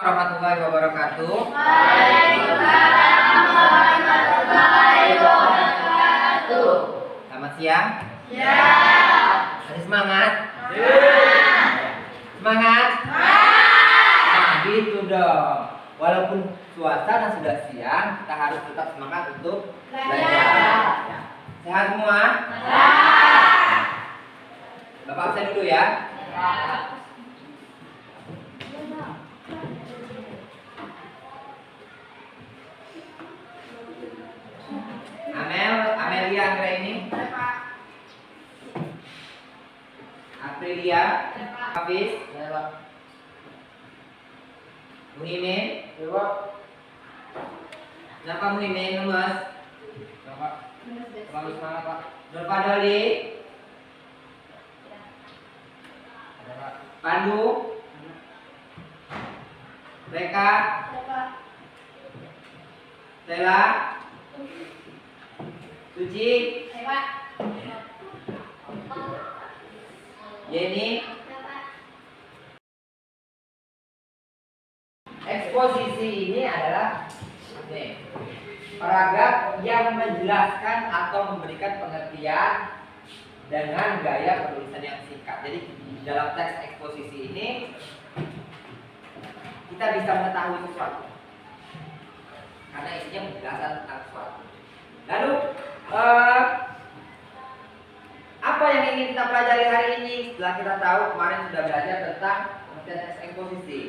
Warahmatullahi wabarakatuh. Waalaikumsalam warahmatullahi wabarakatuh. Selamat siang. Ya. Ada semangat? Ya. Semangat? Nah, gitu dong. Walaupun suasana sudah siang, kita harus tetap semangat untuk belajar. Ya. Sehat semua? Ya. Bapak absen dulu ya. Amelia Anggraini, Aprilia, Hafiz, Muhyiddin, kenapa Muhyiddin lemes? Terlalu semangat Pak. Nur Fadli, Pandu, Reka, Stella, Suci, Yeni. Eksposisi ini adalah paragraf yang menjelaskan atau memberikan pengertian dengan gaya penulisan yang singkat. Jadi di dalam teks eksposisi ini kita bisa mengetahui sesuatu karena isinya penjelasan tentang sesuatu. Lalu apa yang ingin kita pelajari hari ini? Setelah kita tahu kemarin sudah belajar tentang pengertian teks eksposisi,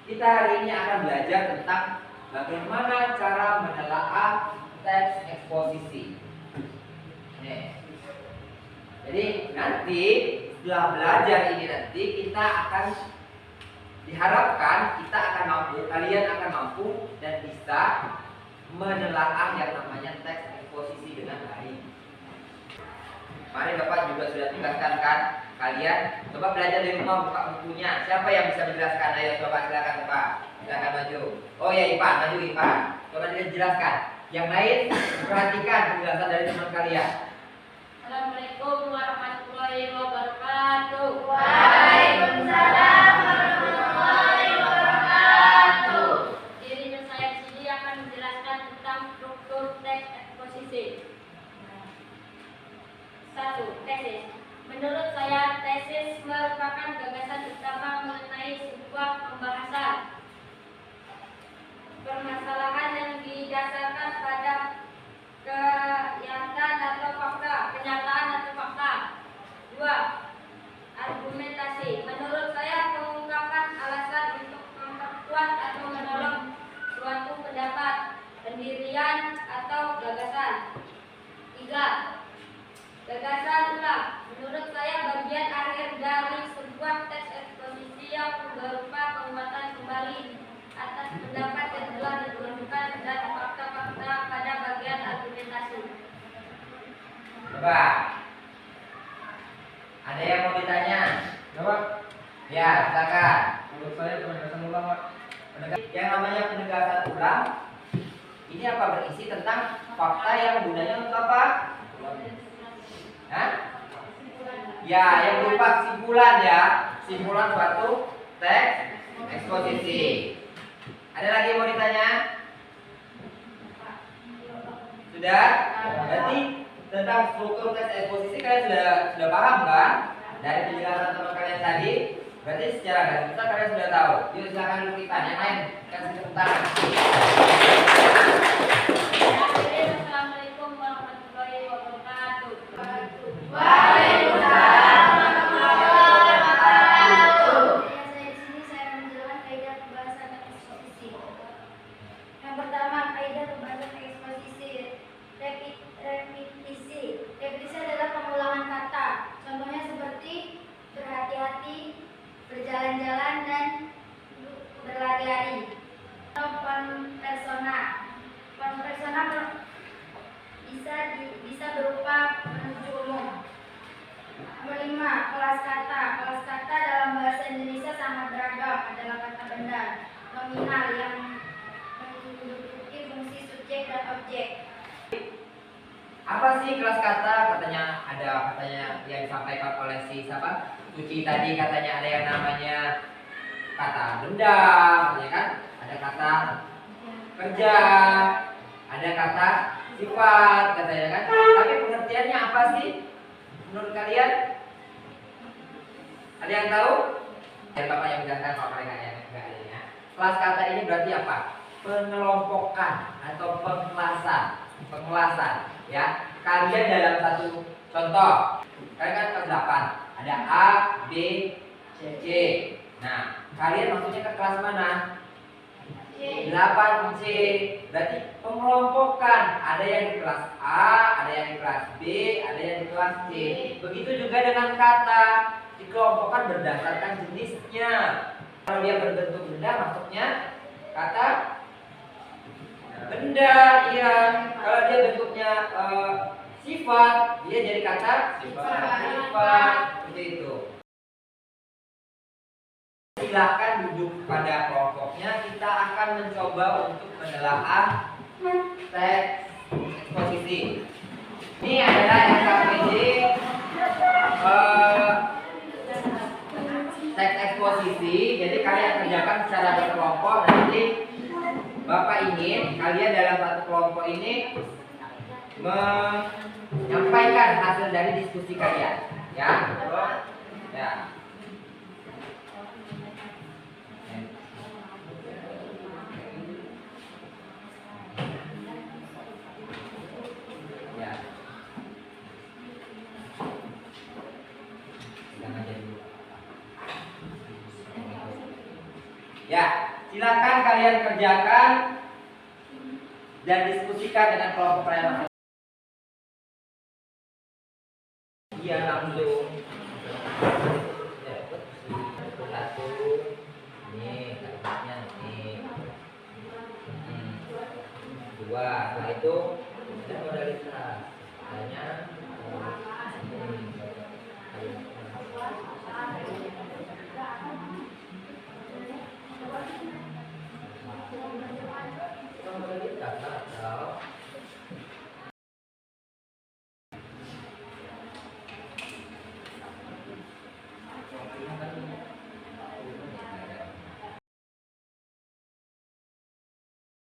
kita hari ini akan belajar tentang bagaimana cara menelaah teks eksposisi. Jadi nanti setelah belajar ini nanti kita akan diharapkan kita akan mampu, kalian akan mampu dan bisa menelaah yang namanya teks eksposisi dengan baik. Kemarin Bapak juga sudah tugaskan kan kalian coba belajar di rumah, buka bukunya. Siapa yang bisa menjelaskan? Ayo coba silakan Bapak. Silakan maju. Oh ya Ipan, maju Ipan. Coba dijelaskan. Yang lain perhatikan penjelasan dari teman kalian. Assalamualaikum warahmatullahi wabarakatuh. Waalaikumsalam warahmatullahi wabarakatuh. Diri saya di sini akan menjelaskan tentang struktur teks eksposisi. 1. Tesis. Menurut saya, tesis merupakan gagasan utama mengenai sebuah pembahasan permasalahan yang didasarkan pada kenyataan atau fakta. 2. Argumentasi. Menurut saya, pengungkapan alasan untuk memperkuat atau menolong suatu pendapat, pendirian atau gagasan. 3. Gagasan ulang. Menurut saya, bagian akhir dari sebuah teks eksposisi yang berupa penguatan kembali atas pendapat yang telah dikemukakan dan fakta-fakta pada bagian argumentasi. Coba. Ada yang mau ditanya? Coba. Ya, silakan. Menurut saya penegasan ulang, Pak. Yang namanya penegasan ulang ini apa berisi tentang fakta yang gunanya untuk apa? Hah? Ya, yang berupa simpulan ya, simpulan suatu teks eksposisi. Ada lagi yang mau ditanya? Sudah? Berarti tentang struktur teks eksposisi kalian sudah paham kan? Dari penjelasan teman kalian tadi, berarti secara garis besar kalian sudah tahu. Yuk silakan dulu kita, yang lain kasih tepuk tangan. Assalamualaikum warahmatullahi wabarakatuh. Waalaikumsalam warahmatullahi wabarakatuh. Saya di sini saya menjelaskan kaidah pembahasan eksposisi. Yang pertama, kaidah pembahasan eksposisi. Repetisi. Repetisi adalah pengulangan kata. Contohnya seperti berhati-hati, berjalan-jalan, dan berlari-lari. Persona. Persona bisa berupa penuju umum. Nomor 5, kelas kata. Kelas kata dalam bahasa Indonesia sangat beragam. Adalah kata benda nominal yang menduduki fungsi subjek dan objek. Apa sih kelas kata? Katanya yang disampaikan oleh si siapa? Suci tadi katanya ada yang namanya kata benda, ya kan? Ada kata kerja, ada kata sifat, katanya kan. Tapi pengertiannya apa sih menurut kalian? Ada yang tahu? Ya, Bapak yang menjelaskan kalau mereka yang enggak ada ya. Kelas kata ini berarti apa? Pengelompokan atau pengelasan, ya. Kalian dalam satu contoh, kalian kan kelas 8, ada A, B, C. Nah, kalian maksudnya ke kelas mana? 8C. Berarti pengelompokan, ada yang di kelas A, ada yang di kelas B, ada yang di kelas C. Begitu juga dengan kata, dikelompokkan berdasarkan jenisnya. Kalau dia berbentuk benda, maksudnya kata benda, iya. Kalau dia bentuknya sifat, dia jadi kata sifat. Seperti itu. Silakan duduk pada kelompoknya. Kita akan mencoba untuk menelaah teks eksposisi. Ini adalah NKPD teks eksposisi. Jadi kalian kerjakan secara berkelompok. Nanti Bapak ingin kalian dalam satu kelompok ini menyampaikan hasil dari diskusi kalian, ya. Ya. Ya, silakan kalian kerjakan dan diskusikan dengan kelompok kalian. Iya, langsung. Satu, ini kalimatnya ini. Dua, setelah itu ada modalitas.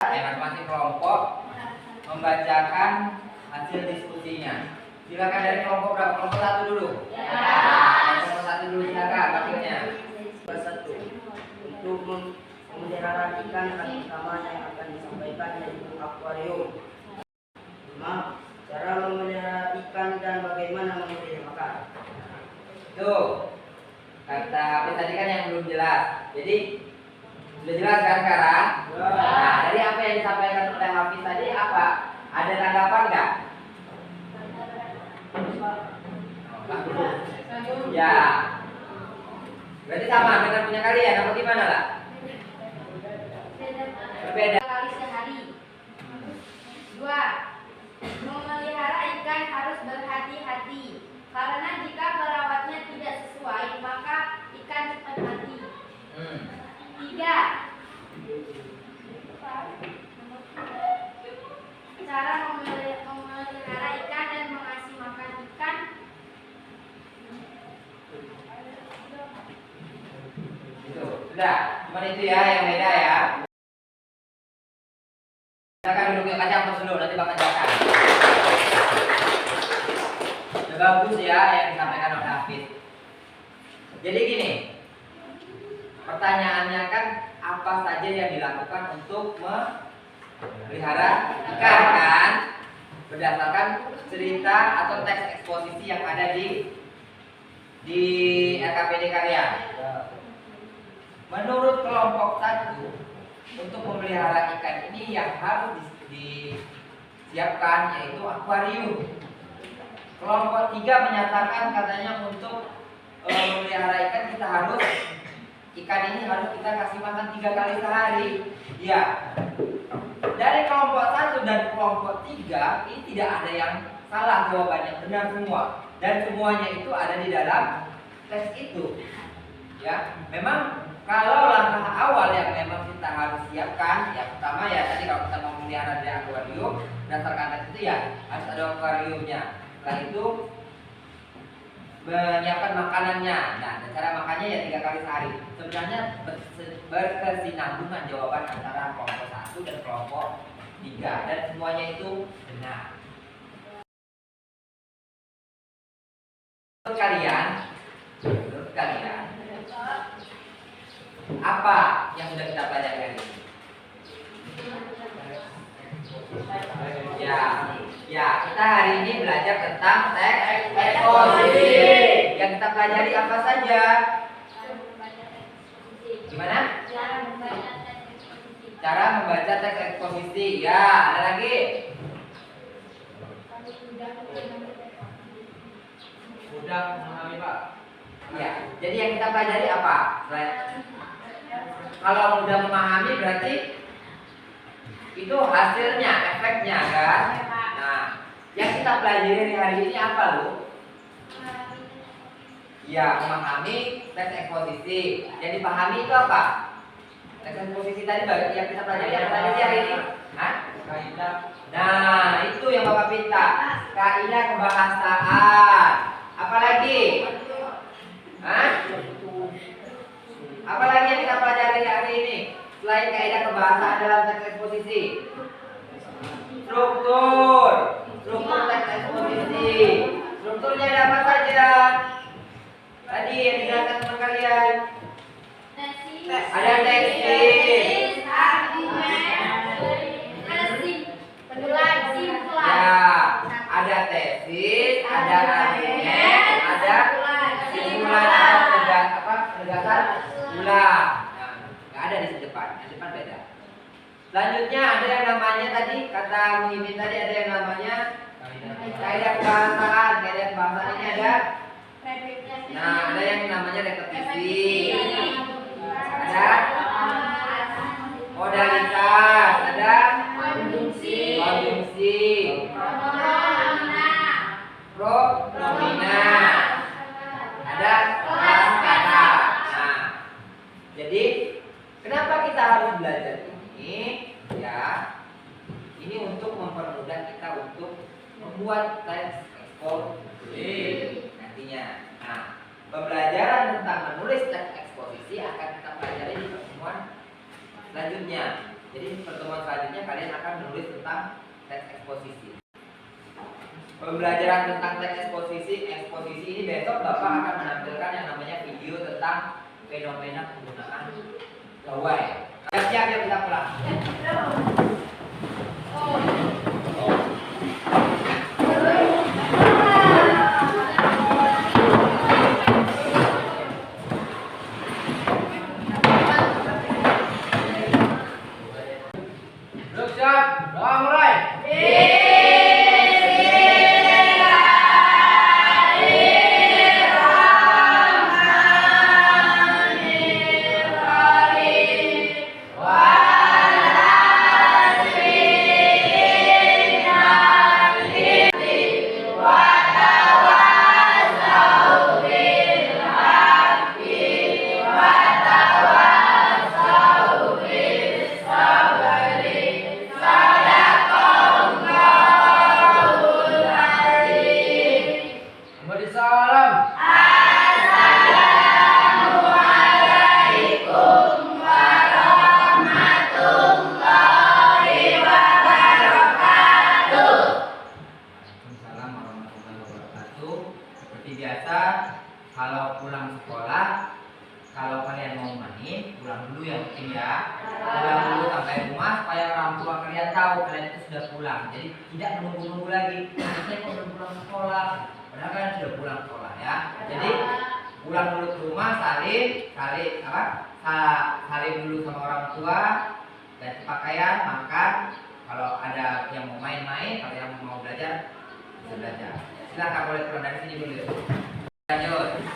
Hanya masing-masing kelompok membacakan hasil diskusinya. Silakan dari kelompok berapa? Kelompok satu dulu. Kelompok satu dulu, silakan wakilnya. Satu, untuk memelihara ikan kata pertama yang akan disampaikan yaitu akuarium. 5. Cara memelihara ikan dan bagaimana memberi makan. Tuh, kata apa tadi kan yang belum jelas. Jadi sudah jelas kan sekarang? Nah, dari apa yang disampaikan oleh Hafiz tadi apa? Ada tanggapan nggak? Ya. Berarti sama dengan punya kalian, apa gimana lah? Berbeda. Kali sehari. 2. Memelihara ikan harus berhati-hati karena jika merawatnya tidak sesuai maka ikan cepat mati. 3. Cara memelihara ikan dan mengasih makan ikan. Itu sudah, cuma itu ya yang beda ya. Silakan duduk yuk, kasih ampun dulu, nanti bakal jelasan. Sudah bagus ya yang disampaikan oleh Hafiz. Jadi gini, pertanyaannya kan apa saja yang dilakukan untuk memelihara ikan kan? Berdasarkan cerita atau teks eksposisi yang ada di RKPD kalian. Menurut kelompok 1, untuk memelihara ikan ini yang harus disiapkan yaitu akuarium. Kelompok 3 menyatakan katanya untuk memelihara ikan kita harus ikan ini harus kita kasih makan 3 kali sehari. Ya. Dari kelompok 1 dan kelompok 3 ini tidak ada yang salah jawabannya, benar semua. Dan semuanya itu ada di dalam tes itu. Ya, memang kalau langkah awal yang memang kita harus siapkan, yang pertama ya tadi kalau kita mau memelihara di akuarium, berdasarkan tes itu ya harus ada akuariumnya. Setelah itu menyiapkan makanannya. Nah, dan cara makannya ya 3 kali sehari. Sebenarnya berkesinambungan jawaban antara kelompok 1 dan kelompok 3 dan semuanya itu benar. Menurut kalian, apa yang sudah kita pelajari hari ini? Ya, kita hari ini belajar tentang teks eksposisi. Yang kita pelajari apa saja? Gimana? Cara membaca teks eksposisi. Ya, ada lagi? Mudah memahami, Pak. Ya, jadi yang kita pelajari apa? Kalau mudah memahami berarti itu hasilnya, efeknya kan? Nah, yang kita pelajari hari ini apa lu? Ya, memahami teks eksposisi. Yang dipahami itu apa? Teks eksposisi tadi yang kita pelajari apa tadi hari ini? Hah? Kaidah. Nah, itu yang Bapak minta. Kaidah kebahasaan. Apalagi? Hah? Apalagi yang kita pelajari hari ini selain kaidah kebahasaan dalam teks eksposisi? Struktur teks eksposisi. Strukturnya ada apa saja? Tadi yang dijelaskan teman kalian. Ada tesis, ya, ada tesis, ada argumen, ada simpulan atau penegasan ulang. Nah, nggak ada di depan, yang depan beda. Selanjutnya ada yang namanya tadi kata Muhyiddin tadi ada yang namanya kaidah kebahasaan. Kaidah kebahasaan ini ada. Nah, ada yang namanya repetisi. Ada modalitas, ada konjungsi, pronomina, ada kelas kata. Nah, jadi kenapa kita harus belajar ini? Ya, ini untuk mempermudah kita untuk membuat teks eksposisi nantinya. Nah, pembelajaran tentang menulis teks eksposisi akan kita pelajari di pertemuan selanjutnya. Jadi pertemuan selanjutnya kalian akan menulis tentang teks eksposisi. Pembelajaran tentang teks eksposisi ini besok Bapak akan menampilkan yang namanya video tentang fenomena penggunaan gawai. Siap-siap ya kita pulang. Kalau pulang sekolah, kalau kalian mau main, pulang dulu ya mungkin ya. Pulang dulu sampai rumah supaya orang tua kalian tahu kalian itu sudah pulang. Jadi tidak menunggu-nunggu lagi. Saya kok udah pulang sekolah, padahal kalian sudah pulang sekolah ya. Jadi pulang dulu ke rumah, salim dulu sama orang tua, ganti pakaian, makan. Kalau ada yang mau main-main, kalau yang mau belajar bisa belajar. Silakan boleh turun dari sini dulu. Lanjut.